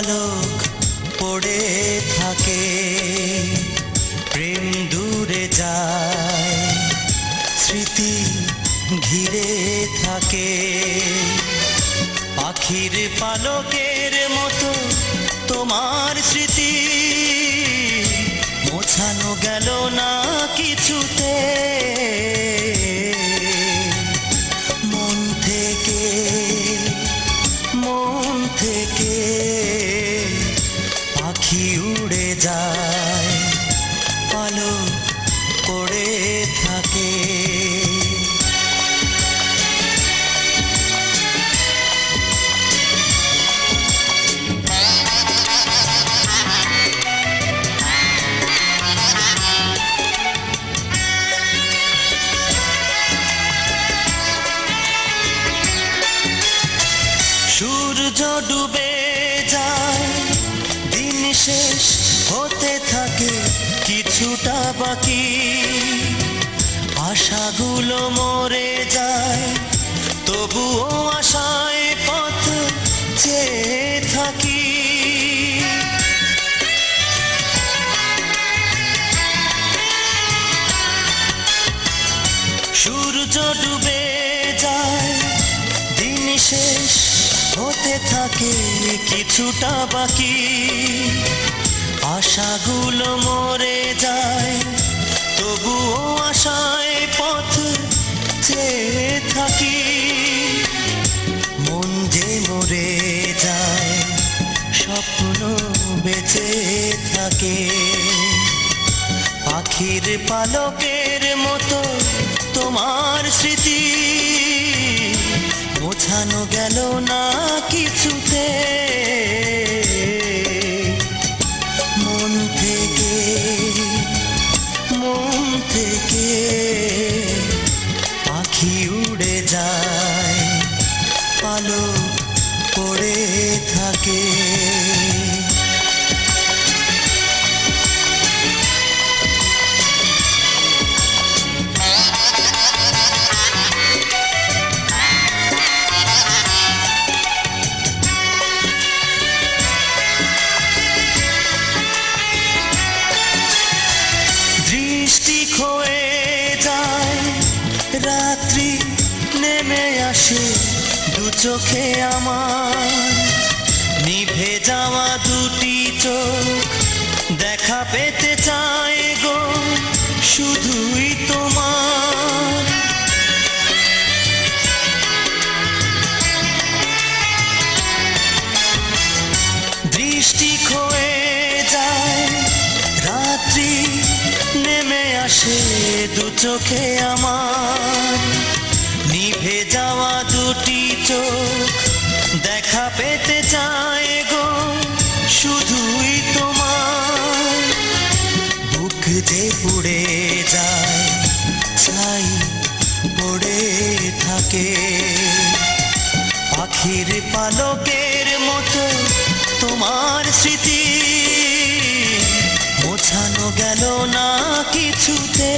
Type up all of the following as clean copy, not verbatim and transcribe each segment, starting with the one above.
পালক পড়ে থাকে, প্রেম দূরে যায়, স্মৃতি ঘিরে থাকে। পাখির পালকের মতো তোমার স্মৃতি মোছানো গেল না কিছুতে। মন থেকে পাখি উড়ে যায়, পালক পড়ে থাকে। সূর্য ডুবে যায়, দিন শেষ হতে থাকে, কিছুটা বাকি আশাগুলো মরে যায়, তবুও আশায় পথ চেয়ে থাকি। সূর্য ডুবে যায়, দিন শেষ হতে থাকে, কিছুটা বাকি আশাগুলো মরে যায়, তবুও আশায় পথ চেয়ে থাকি। মন যে মরে যায়, স্বপ্ন বেঁচে থাকে। পাখির পালকের মতো তোমার স্মৃতি মোছানো গেল না কিছুতে। মন থেকে পাখি উড়ে যায়, পালক পড়ে থাকে। দৃষ্টি খোয়ে যায়, রাত্রি নেমে আসে দু চোখে আমার, নিভে যাওয়া দুটি চোখ দেখা পেতে চায় গো শুধুই তোমার। দৃষ্টি খোয়ে যায়, রাত্রি নেমে আসে দু চোখে আমার, নিভে যাওয়া দুটি চোখ দেখা পেতে চায় গো শুধুই তোমার। বুক যে পুড়ে যায়, ছাই পড়ে থাকে। পাখির পালকের মতো তোমার স্মৃতি মোছানো গেল না কিছুতে।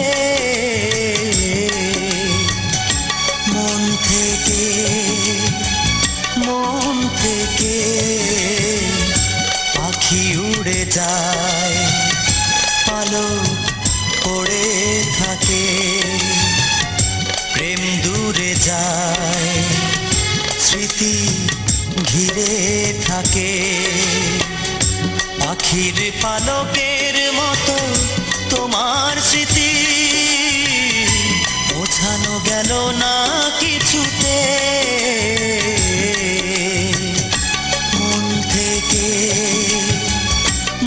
মন থেকে পাখি উড়ে যায়, পালক পড়ে থাকে। প্রেম দূরে যায়, স্মৃতি ঘিরে থাকে। পাখির পালকের মতো তোমার স্মৃতি মোছানো গেল না কিছুতে।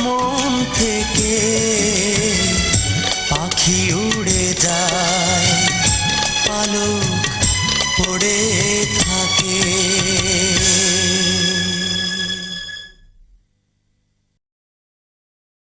মন থেকে